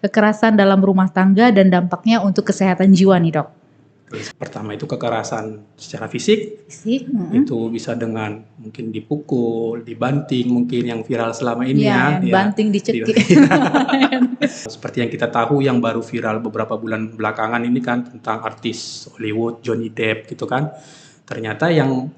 kekerasan dalam rumah tangga dan dampaknya untuk kesehatan jiwa nih dok. Pertama itu kekerasan secara fisik, itu bisa dengan mungkin dipukul, dibanting, mungkin yang viral selama ini banting dicekik. Seperti yang kita tahu yang baru viral beberapa bulan belakangan ini kan tentang artis Hollywood Johnny Depp gitu kan. Ternyata yang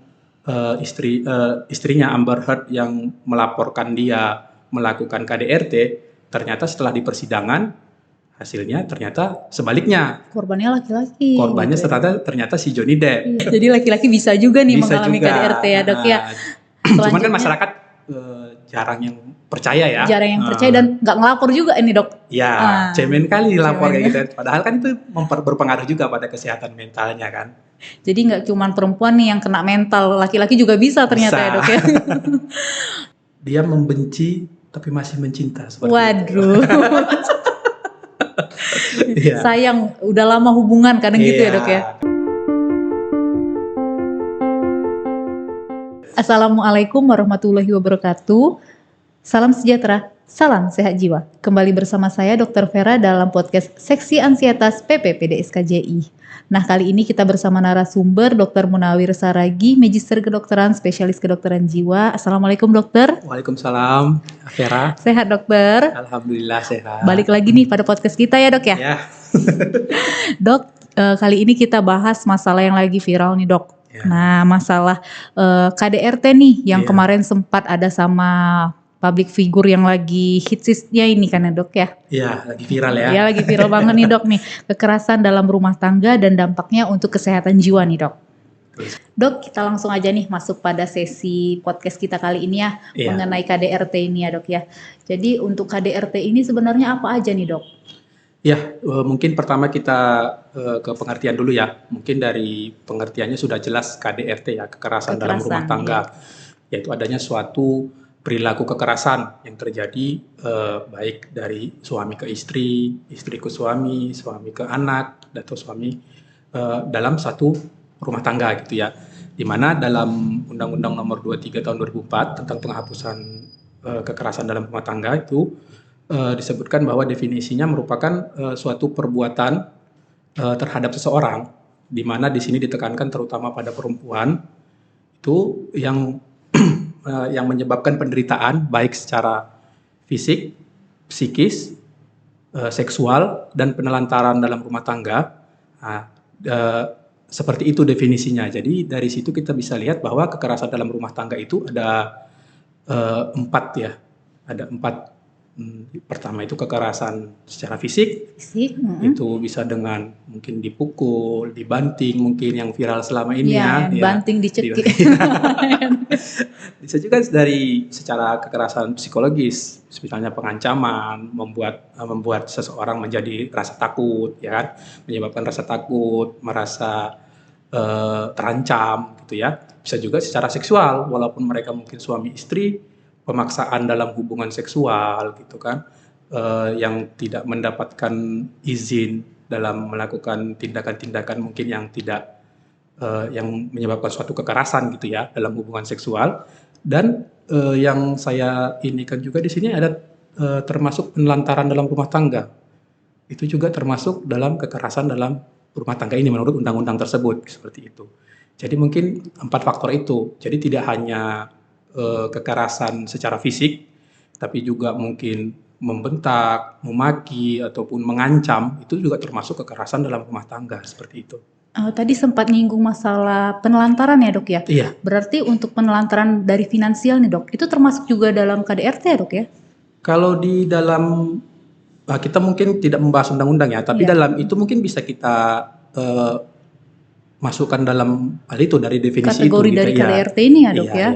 istrinya Amber Heard yang melaporkan dia melakukan KDRT, ternyata setelah di persidangan hasilnya ternyata sebaliknya. Korbannya laki-laki. Korbannya gitu ternyata si Johnny Depp. Jadi laki-laki bisa juga nih mengalami KDRT ya dok ya. Cuman kan masyarakat jarang yang percaya ya. Jarang yang percaya dan nggak ngelapor juga ini dok. Ya, cemen kali lapor kayak gitu. Padahal kan itu berpengaruh juga pada kesehatan mentalnya kan. Jadi nggak cuma perempuan nih yang kena mental, laki-laki juga bisa ternyata ya dok ya. Dia membenci tapi masih mencinta. Waduh. Sayang, udah lama hubungan kadang gitu ya dok ya. Assalamualaikum warahmatullahi wabarakatuh. Salam sejahtera, salam sehat jiwa. Kembali bersama saya Dr. Vera dalam podcast Seksi Ansietas PPPDSKJI. Nah, kali ini kita bersama narasumber Dr. Munawir Saragi, Magister Kedokteran, Spesialis Kedokteran Jiwa. Assalamualaikum dokter. Waalaikumsalam, Vera. Sehat dokter? Alhamdulillah sehat. Balik lagi nih pada podcast kita ya dok ya? Ya. Dok, kali ini kita bahas masalah yang lagi viral nih dok. Ya. Nah, masalah KDRT nih yang kemarin sempat ada sama public figure yang lagi hitsnya ini kan ya dok ya? Iya, lagi viral ya. Iya, lagi viral banget nih dok nih. Kekerasan dalam rumah tangga dan dampaknya untuk kesehatan jiwa nih dok. Dok, kita langsung aja nih masuk pada sesi podcast kita kali ini ya. Mengenai KDRT ini ya dok ya. Jadi untuk KDRT ini sebenarnya apa aja nih dok? Ya, mungkin pertama kita ke pengertian dulu ya. Mungkin dari pengertiannya sudah jelas KDRT ya, kekerasan dalam rumah tangga. Ya. Yaitu adanya suatu perilaku kekerasan yang terjadi baik dari suami ke istri, istri ke suami, suami ke anak, atau suami dalam satu rumah tangga gitu ya. Di mana dalam Undang-Undang Nomor 23 Tahun 2004 tentang penghapusan kekerasan dalam rumah tangga itu disebutkan bahwa definisinya merupakan suatu perbuatan terhadap seseorang, di mana di sini ditekankan terutama pada perempuan itu yang menyebabkan penderitaan baik secara fisik, psikis, seksual, dan penelantaran dalam rumah tangga. Nah, seperti itu definisinya. Jadi dari situ kita bisa lihat bahwa kekerasan dalam rumah tangga itu ada empat ya. Ada empat. Pertama itu kekerasan secara fisik. Itu bisa dengan mungkin dipukul, dibanting, mungkin yang viral selama ini ya. Banting dicekik. Bisa juga dari secara kekerasan psikologis, misalnya pengancaman, membuat seseorang menjadi rasa takut, ya kan, menyebabkan rasa takut, merasa terancam, gitu ya. Bisa juga secara seksual, walaupun mereka mungkin suami istri, pemaksaan dalam hubungan seksual, gitu kan, yang tidak mendapatkan izin dalam melakukan tindakan-tindakan mungkin yang tidak yang menyebabkan suatu kekerasan gitu ya dalam hubungan seksual. Dan yang saya inikan juga di sini ada termasuk penelantaran dalam rumah tangga. Itu juga termasuk dalam kekerasan dalam rumah tangga ini menurut undang-undang tersebut, seperti itu. Jadi mungkin 4 faktor itu. Jadi tidak hanya kekerasan secara fisik, tapi juga mungkin membentak, memaki, ataupun mengancam, itu juga termasuk kekerasan dalam rumah tangga, seperti itu. Tadi sempat nyinggung masalah penelantaran ya dok ya? Iya. Berarti untuk penelantaran dari finansial nih dok, itu termasuk juga dalam KDRT ya dok ya? Kalau di dalam, kita mungkin tidak membahas undang-undang ya, tapi dalam itu mungkin bisa kita masukkan dalam hal itu dari definisi kategori itu. Dari KDRT ini ya dok ya? Iya.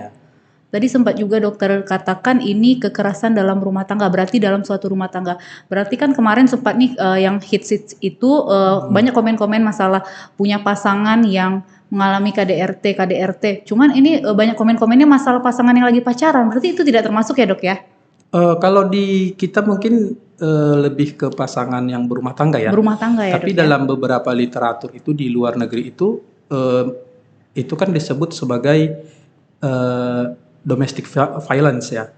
Tadi sempat juga dokter katakan ini kekerasan dalam rumah tangga, berarti dalam suatu rumah tangga. Berarti kan kemarin sempat nih yang hits itu banyak komen-komen masalah punya pasangan yang mengalami KDRT. Cuman ini banyak komen-komennya masalah pasangan yang lagi pacaran, berarti itu tidak termasuk ya dok ya? Kalau di kita mungkin lebih ke pasangan yang berumah tangga ya. Berumah tangga ya. Tapi dok, dalam beberapa literatur itu di luar negeri itu kan disebut sebagai domestic violence ya,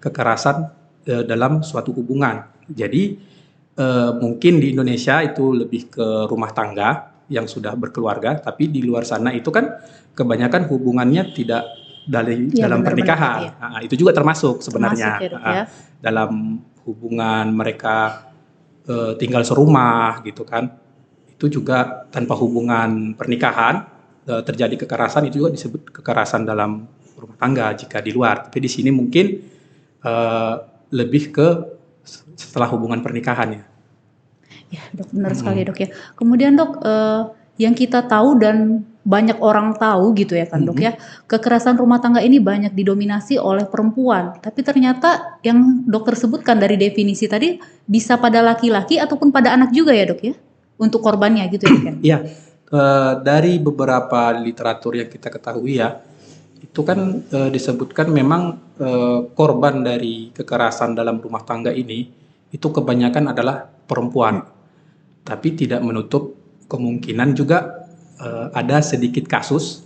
kekerasan dalam suatu hubungan. Jadi mungkin di Indonesia itu lebih ke rumah tangga yang sudah berkeluarga, tapi di luar sana itu kan kebanyakan hubungannya tidak Iya dalam benar-benar Dok pernikahan. ya. Nah, itu juga termasuk Termasuk sebenarnya ya Dok ya. dalam hubungan mereka tinggal serumah gitu kan. Itu juga tanpa hubungan pernikahan terjadi kekerasan, itu juga disebut kekerasan dalam rumah tangga jika di luar. Tapi di sini mungkin eh, lebih ke setelah hubungan pernikahan ya. Ya, Dok, benar sekali Dok ya. Kemudian Dok, yang kita tahu dan banyak orang tahu gitu ya kan Dok ya, kekerasan rumah tangga ini banyak didominasi oleh perempuan. Tapi ternyata yang dokter sebutkan dari definisi tadi bisa pada laki-laki ataupun pada anak juga ya Dok ya, untuk korbannya gitu ya Dok ya. Iya, dari beberapa literatur yang kita ketahui ya, itu kan disebutkan memang korban dari kekerasan dalam rumah tangga ini itu kebanyakan adalah perempuan. Tapi tidak menutup kemungkinan juga ada sedikit kasus,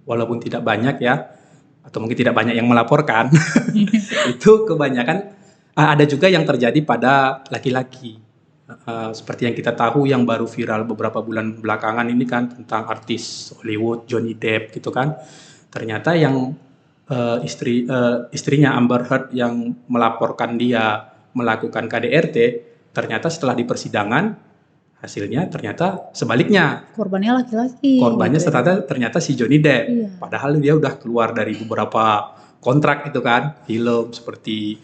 walaupun tidak banyak ya, atau mungkin tidak banyak yang melaporkan, itu kebanyakan ada juga yang terjadi pada laki-laki. Seperti yang kita tahu yang baru viral beberapa bulan belakangan ini kan tentang artis Hollywood Johnny Depp gitu kan. Ternyata yang istrinya Amber Heard yang melaporkan dia melakukan KDRT, ternyata setelah di persidangan hasilnya ternyata sebaliknya. Korbannya laki-laki. Korbannya gitu ya. ternyata si Johnny Depp. Iya. Padahal dia udah keluar dari beberapa kontrak itu kan, film seperti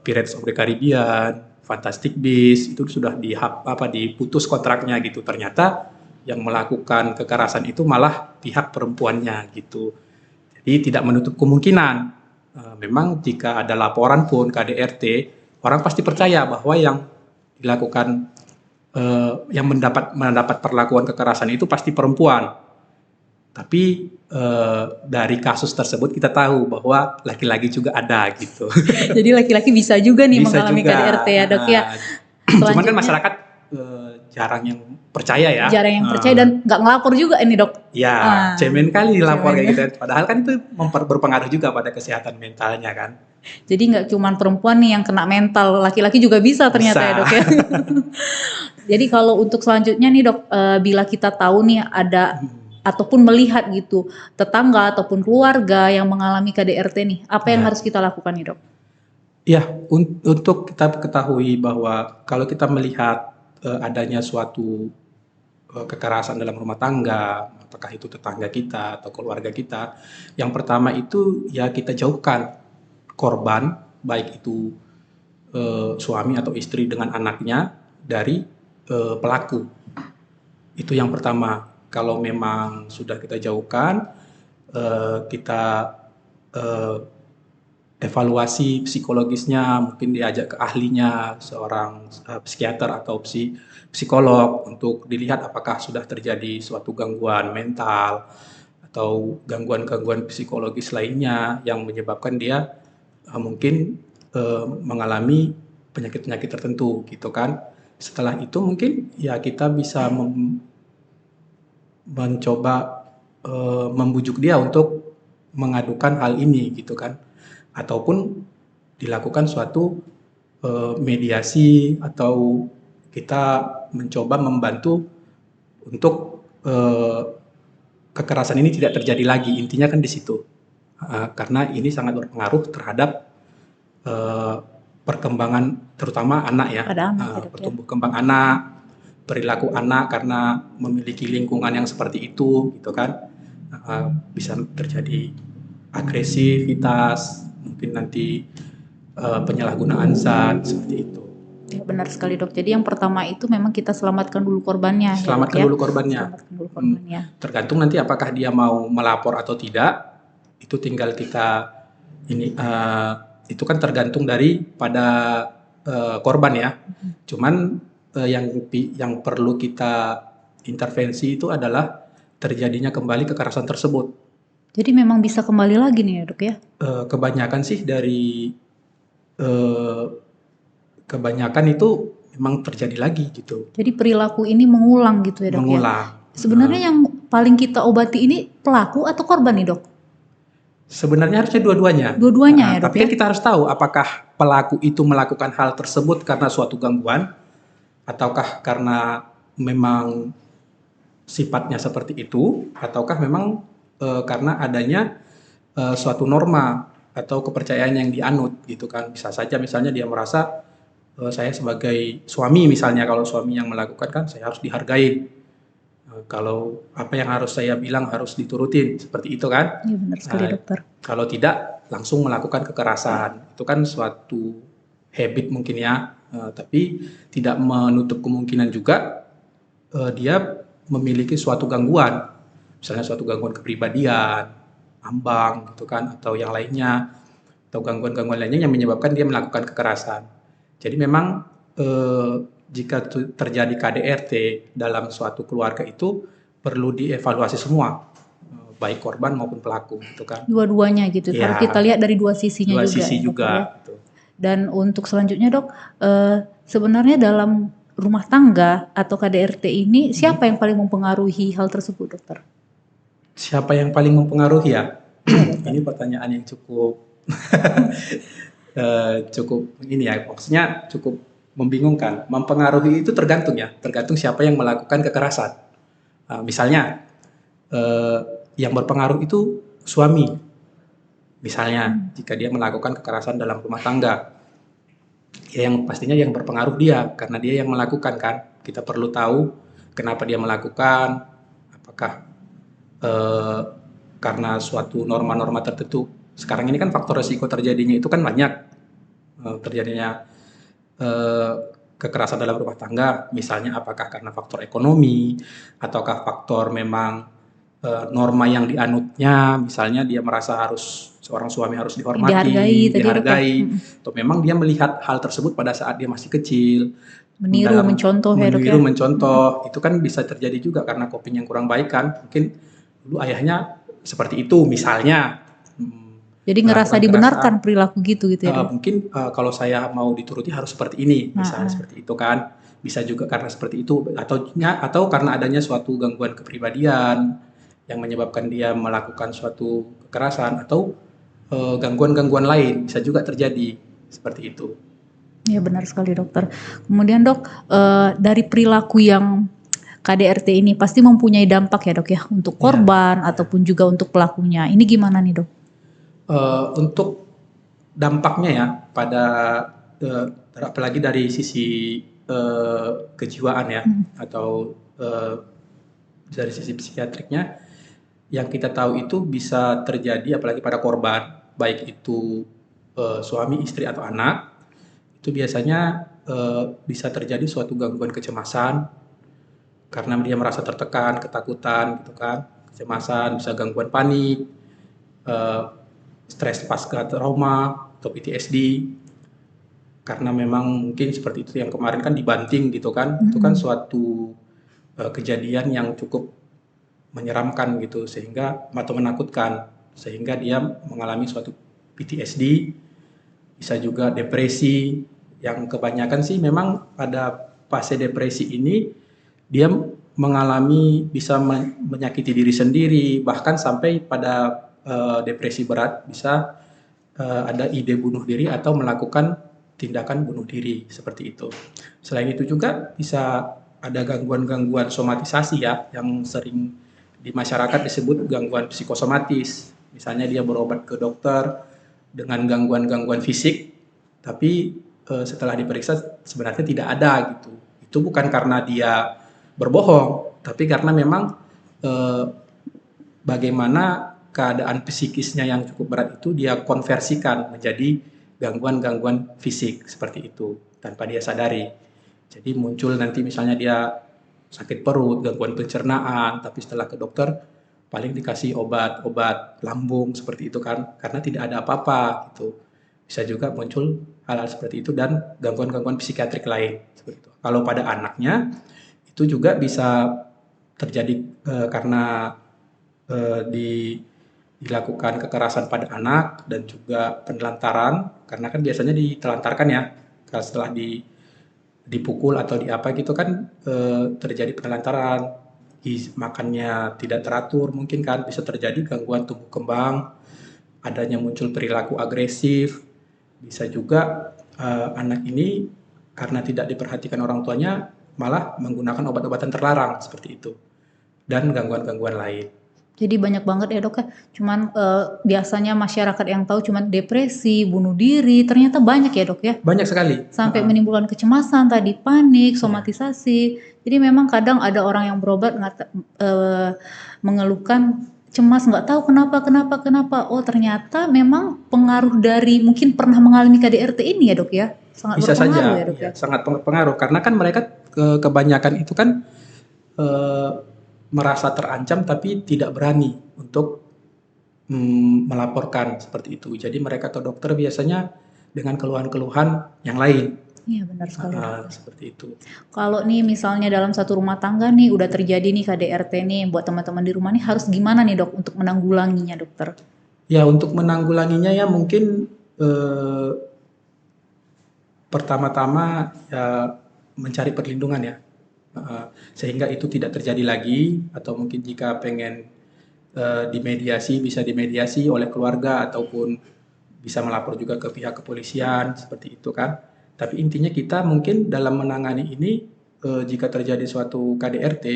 Pirates of the Caribbean, Fantastic Beasts itu sudah diputus kontraknya gitu. Ternyata yang melakukan kekerasan itu malah pihak perempuannya gitu. Jadi tidak menutup kemungkinan. Memang jika ada laporan pun KDRT, orang pasti percaya bahwa yang dilakukan yang mendapat perlakuan kekerasan itu pasti perempuan. Tapi dari kasus tersebut kita tahu bahwa laki-laki juga ada gitu. Jadi laki-laki bisa juga nih Bisa mengalami juga. KDRT ya Dok ya. Cuman kan masyarakat jarang yang percaya ya. Jarang yang percaya dan nggak ngelapor juga ini Dok. Ya, cemen kali dilapor cemen. kayak gitu. Padahal kan itu berpengaruh juga pada kesehatan mentalnya kan. Jadi nggak cuma perempuan nih yang kena mental, laki-laki juga bisa ternyata Bisa. ya Dok ya. Jadi kalau untuk selanjutnya nih Dok, bila kita tahu nih ada ataupun melihat gitu tetangga ataupun keluarga yang mengalami KDRT nih, apa yang harus kita lakukan nih Dok? Ya, untuk kita ketahui bahwa kalau kita melihat adanya suatu kekerasan dalam rumah tangga, apakah itu tetangga kita atau keluarga kita, yang pertama itu ya kita jauhkan korban, baik itu suami atau istri dengan anaknya dari pelaku. Itu yang pertama. Kalau memang sudah kita jauhkan, kita evaluasi psikologisnya, mungkin diajak ke ahlinya, seorang psikiater atau psikolog untuk dilihat apakah sudah terjadi suatu gangguan mental atau gangguan-gangguan psikologis lainnya yang menyebabkan dia mungkin mengalami penyakit-penyakit tertentu gitu kan. Setelah itu mungkin ya kita bisa mencoba membujuk dia untuk mengadukan hal ini gitu kan, ataupun dilakukan suatu mediasi atau kita mencoba membantu untuk kekerasan ini tidak terjadi lagi. Intinya kan di situ, karena ini sangat berpengaruh terhadap perkembangan terutama anak ya, pertumbuh kembang anak, perilaku anak karena memiliki lingkungan yang seperti itu gitu kan, bisa terjadi agresivitas, mungkin nanti penyalahgunaan zat seperti itu. Ya, benar sekali Dok. Jadi yang pertama itu memang kita selamatkan dulu korbannya. Selamatkan dulu korbannya. Tergantung nanti apakah dia mau melapor atau tidak, itu tinggal kita ini itu kan tergantung pada korban ya. Cuman yang perlu kita intervensi itu adalah terjadinya kembali kekerasan tersebut. Jadi memang bisa kembali lagi nih ya Dok ya? Kebanyakan sih kebanyakan itu memang terjadi lagi gitu. Jadi perilaku ini mengulang gitu ya Dok? Mengulang. Ya? Sebenarnya yang paling kita obati ini pelaku atau korban nih Dok? Sebenarnya harusnya dua-duanya. Dua-duanya ya dok Tapi ya? kan kita harus tahu apakah pelaku itu melakukan hal tersebut karena suatu gangguan, ataukah karena memang sifatnya seperti itu, ataukah memang karena adanya suatu norma atau kepercayaan yang dianut gitu kan. Bisa saja misalnya dia merasa saya sebagai suami misalnya, kalau suami yang melakukan kan saya harus dihargai. Kalau apa yang harus saya bilang harus diturutin, seperti itu kan. Iya benar sekali dokter. Kalau tidak langsung melakukan kekerasan, itu kan suatu habit mungkin ya, tapi tidak menutup kemungkinan juga dia memiliki suatu gangguan, misalnya suatu gangguan kepribadian, ambang gitu kan, atau yang lainnya, atau gangguan-gangguan lainnya yang menyebabkan dia melakukan kekerasan. Jadi memang jika terjadi KDRT dalam suatu keluarga itu perlu dievaluasi semua, baik korban maupun pelaku gitu kan. Dua-duanya gitu, Ya, harus kita lihat dari dua sisinya dua juga sisi ya, juga. dokter ya. Gitu. Dan untuk selanjutnya dok, sebenarnya dalam rumah tangga atau KDRT ini siapa yang paling mempengaruhi hal tersebut dokter? Siapa yang paling mempengaruhi ya? Ini pertanyaan yang cukup cukup ini ya, maksudnya cukup membingungkan. Mempengaruhi itu tergantung ya, tergantung siapa yang melakukan kekerasan. Misalnya yang berpengaruh itu suami. Misalnya jika dia melakukan kekerasan dalam rumah tangga, ya yang pastinya yang berpengaruh dia, karena dia yang melakukan kan. Kita perlu tahu kenapa dia melakukan, apakah karena suatu norma-norma tertentu. Sekarang ini kan faktor resiko terjadinya itu kan banyak, terjadinya kekerasan dalam rumah tangga, misalnya apakah karena faktor ekonomi, ataukah faktor memang norma yang dianutnya, misalnya dia merasa harus seorang suami harus dihormati, dihargai, atau memang dia melihat hal tersebut pada saat dia masih kecil, meniru, mencontoh ya dok ya. Mencontoh, itu kan bisa terjadi juga karena coping yang kurang baik kan, mungkin dulu ayahnya seperti itu misalnya. Jadi ngerasa dibenarkan perilaku gitu ya dok? Mungkin kalau saya mau dituruti harus seperti ini, misalnya seperti itu kan. Bisa juga karena seperti itu, atau karena adanya suatu gangguan kepribadian yang menyebabkan dia melakukan suatu kekerasan, atau gangguan-gangguan lain bisa juga terjadi seperti itu. Ya benar sekali dokter. Kemudian dok, dari perilaku yang KDRT ini pasti mempunyai dampak ya dok ya, untuk korban ataupun juga untuk pelakunya. Ini gimana nih dok? Untuk dampaknya ya pada apalagi dari sisi kejiwaan ya, atau dari sisi psikiatriknya, yang kita tahu itu bisa terjadi apalagi pada korban, baik itu suami, istri atau anak, itu biasanya bisa terjadi suatu gangguan kecemasan karena dia merasa tertekan, ketakutan gitu kan, kecemasan, bisa gangguan panik, stres pasca trauma atau PTSD, karena memang mungkin seperti itu yang kemarin kan dibanting gitu kan, itu kan suatu kejadian yang cukup menyeramkan gitu, sehingga atau menakutkan, sehingga dia mengalami suatu PTSD, bisa juga depresi, yang kebanyakan sih memang pada fase depresi ini dia mengalami bisa menyakiti diri sendiri, bahkan sampai pada depresi berat bisa ada ide bunuh diri atau melakukan tindakan bunuh diri seperti itu. Selain itu juga bisa ada gangguan-gangguan somatisasi ya, yang sering di masyarakat disebut gangguan psikosomatis. Misalnya dia berobat ke dokter dengan gangguan-gangguan fisik, tapi setelah diperiksa sebenarnya tidak ada gitu. Itu bukan karena dia berbohong, tapi karena memang bagaimana keadaan psikisnya yang cukup berat itu dia konversikan menjadi gangguan-gangguan fisik seperti itu tanpa dia sadari. Jadi muncul nanti misalnya dia sakit perut, gangguan pencernaan, tapi setelah ke dokter paling dikasih obat-obat lambung seperti itu kan, karena tidak ada apa-apa gitu. Bisa juga muncul hal-hal seperti itu dan gangguan-gangguan psikiatrik lain seperti itu. Kalau pada anaknya itu juga bisa terjadi karena dilakukan kekerasan pada anak dan juga penelantaran, karena kan biasanya ditelantarkan ya setelah dipukul atau di apa gitu kan, terjadi penelantaran, makannya tidak teratur, mungkin kan bisa terjadi gangguan tumbuh kembang, adanya muncul perilaku agresif, bisa juga anak ini karena tidak diperhatikan orang tuanya malah menggunakan obat-obatan terlarang seperti itu dan gangguan-gangguan lain. Jadi banyak banget ya dok ya, cuman biasanya masyarakat yang tahu cuman depresi, bunuh diri, ternyata banyak ya dok ya. Banyak sekali. Sampai menimbulkan kecemasan tadi, panik, somatisasi. Jadi memang kadang ada orang yang berobat mengeluhkan cemas, nggak tahu kenapa. Oh ternyata memang pengaruh dari mungkin pernah mengalami KDRT ini ya dok ya. Sangat bisa berpengaruh saja, ya dok ya. Sangat berpengaruh karena kan mereka kebanyakan itu kan merasa terancam tapi tidak berani untuk melaporkan seperti itu. Jadi mereka ke dokter biasanya dengan keluhan-keluhan yang lain. Iya benar sekali. Seperti itu. Kalau nih misalnya dalam satu rumah tangga nih udah terjadi nih KDRT nih, buat teman-teman di rumah nih harus gimana nih dok untuk menanggulanginya dokter? Ya untuk menanggulanginya ya mungkin pertama-tama ya mencari perlindungan ya, sehingga itu tidak terjadi lagi, atau mungkin jika pengen dimediasi bisa dimediasi oleh keluarga ataupun bisa melapor juga ke pihak kepolisian seperti itu kan. Tapi intinya kita mungkin dalam menangani ini jika terjadi suatu KDRT,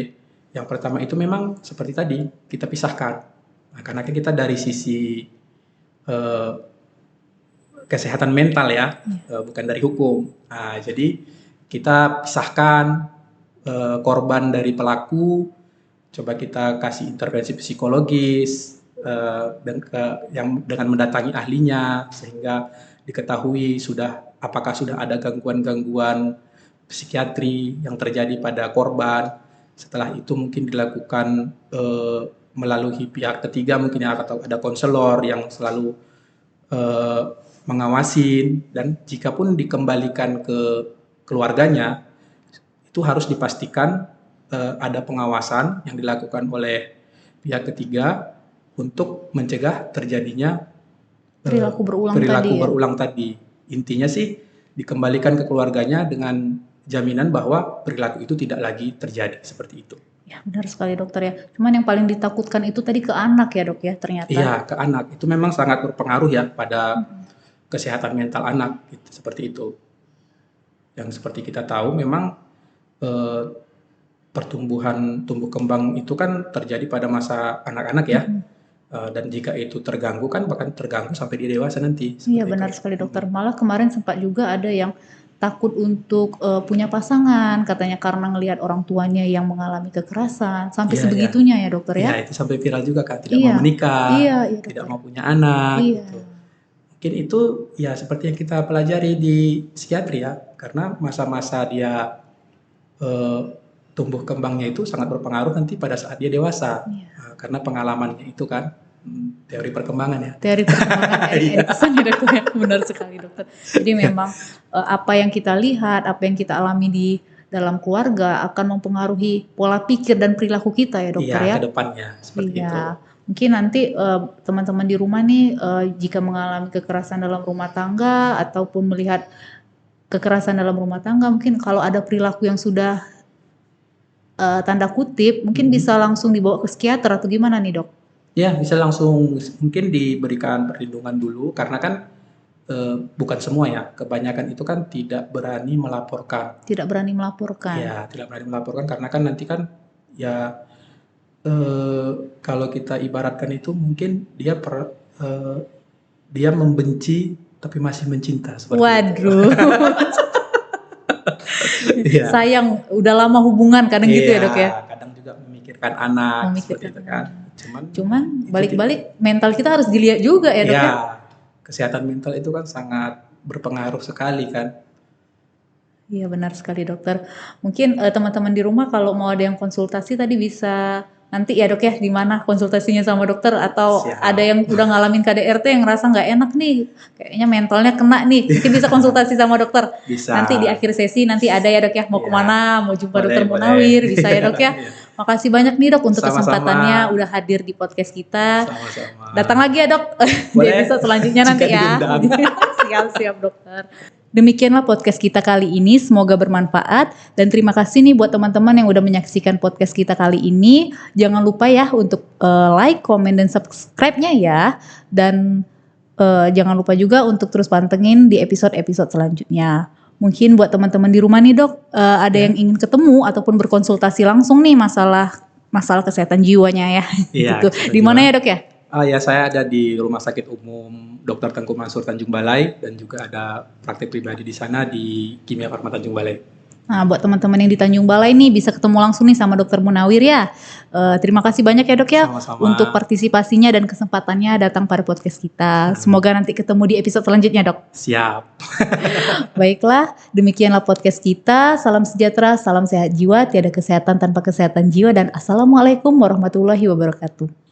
yang pertama itu memang seperti tadi kita pisahkan. Nah, karena kita dari sisi kesehatan mental ya, bukan dari hukum. Nah, jadi kita pisahkan korban dari pelaku, coba kita kasih intervensi psikologis dengan mendatangi ahlinya sehingga diketahui apakah sudah ada gangguan-gangguan psikiatri yang terjadi pada korban. Setelah itu mungkin dilakukan melalui pihak ketiga, mungkin atau ada konselor yang selalu mengawasin, dan jika pun dikembalikan ke keluarganya itu harus dipastikan ada pengawasan yang dilakukan oleh pihak ketiga untuk mencegah terjadinya perilaku berulang tadi. Intinya sih dikembalikan ke keluarganya dengan jaminan bahwa perilaku itu tidak lagi terjadi seperti itu. Ya benar sekali dokter ya. Cuman yang paling ditakutkan itu tadi ke anak ya dok ya ternyata. Iya ke anak, itu memang sangat berpengaruh ya pada kesehatan mental anak gitu, seperti itu. Yang seperti kita tahu memang tumbuh kembang itu kan terjadi pada masa anak-anak ya. Dan jika itu terganggu kan bahkan terganggu sampai di dewasa nanti. Iya benar sekali dokter. Malah kemarin sempat juga ada yang takut untuk punya pasangan katanya karena ngelihat orang tuanya yang mengalami kekerasan sampai sebegitunya ya dokter ya. Iya itu sampai viral juga kan, tidak mau menikah, tidak mau punya anak gitu. Mungkin itu ya seperti yang kita pelajari di psikiatri ya, karena masa-masa dia tumbuh kembangnya itu sangat berpengaruh nanti pada saat dia dewasa. Karena pengalamannya itu kan teori perkembangan ya. Teori perkembangan Erikson ya dokter ya, benar sekali dokter. Jadi memang apa yang kita lihat, apa yang kita alami di dalam keluarga akan mempengaruhi pola pikir dan perilaku kita ya dokter ya. Iya, ke depannya seperti itu. Mungkin nanti teman-teman di rumah nih jika mengalami kekerasan dalam rumah tangga ataupun melihat kekerasan dalam rumah tangga, mungkin kalau ada perilaku yang sudah tanda kutip mungkin bisa langsung dibawa ke psikiater atau gimana nih dok? Ya bisa langsung mungkin diberikan perlindungan dulu, karena kan bukan semua ya, kebanyakan itu kan tidak berani melaporkan. Tidak berani melaporkan. Ya tidak berani melaporkan karena kan nanti kan ya kalau kita ibaratkan itu mungkin dia membenci tapi masih mencinta seperti Waduh. Iya. Sayang udah lama hubungan kadang gitu ya dok ya. Kadang juga memikirkan anak seperti itu kan. Cuman balik-balik mental kita harus dilihat juga ya dok ya. Kesehatan mental itu kan sangat berpengaruh sekali kan. Iya benar sekali dokter. Mungkin teman-teman di rumah kalau mau ada yang konsultasi tadi bisa nanti ya dok ya, di mana konsultasinya sama dokter, atau ada yang udah ngalamin KDRT yang ngerasa nggak enak nih, kayaknya mentalnya kena nih, mungkin bisa konsultasi sama dokter. Bisa. Nanti di akhir sesi nanti ada ya dok ya, mau kemana, mau jumpa dokter Munawir, bisa ya dok ya. Makasih banyak nih dok untuk kesempatannya udah hadir di podcast kita. Sama-sama. Datang lagi ya dok di episode selanjutnya nanti ya. Siap dokter. Demikianlah podcast kita kali ini, semoga bermanfaat dan terima kasih nih buat teman-teman yang udah menyaksikan podcast kita kali ini. Jangan lupa ya untuk like, komen dan subscribe-nya ya, dan Jangan lupa juga untuk terus pantengin di episode-episode selanjutnya. Mungkin buat teman-teman di rumah nih dok, ada yang ingin ketemu ataupun berkonsultasi langsung nih masalah kesehatan jiwanya ya. Iya, Gitu. Di mana ya dok ya? Ya, saya ada di Rumah Sakit Umum Dr. Tengku Mansur Tanjung Balai, dan juga ada praktek pribadi di sana di Kimia Farma Tanjung Balai. Nah, buat teman-teman yang di Tanjung Balai nih bisa ketemu langsung nih sama Dokter Munawir ya. Terima kasih banyak ya dok ya. Sama-sama. Untuk partisipasinya dan kesempatannya datang pada podcast kita. Semoga nanti ketemu di episode selanjutnya dok. Siap. Baiklah, demikianlah podcast kita. Salam sejahtera, salam sehat jiwa, tiada kesehatan tanpa kesehatan jiwa, dan assalamualaikum warahmatullahi wabarakatuh.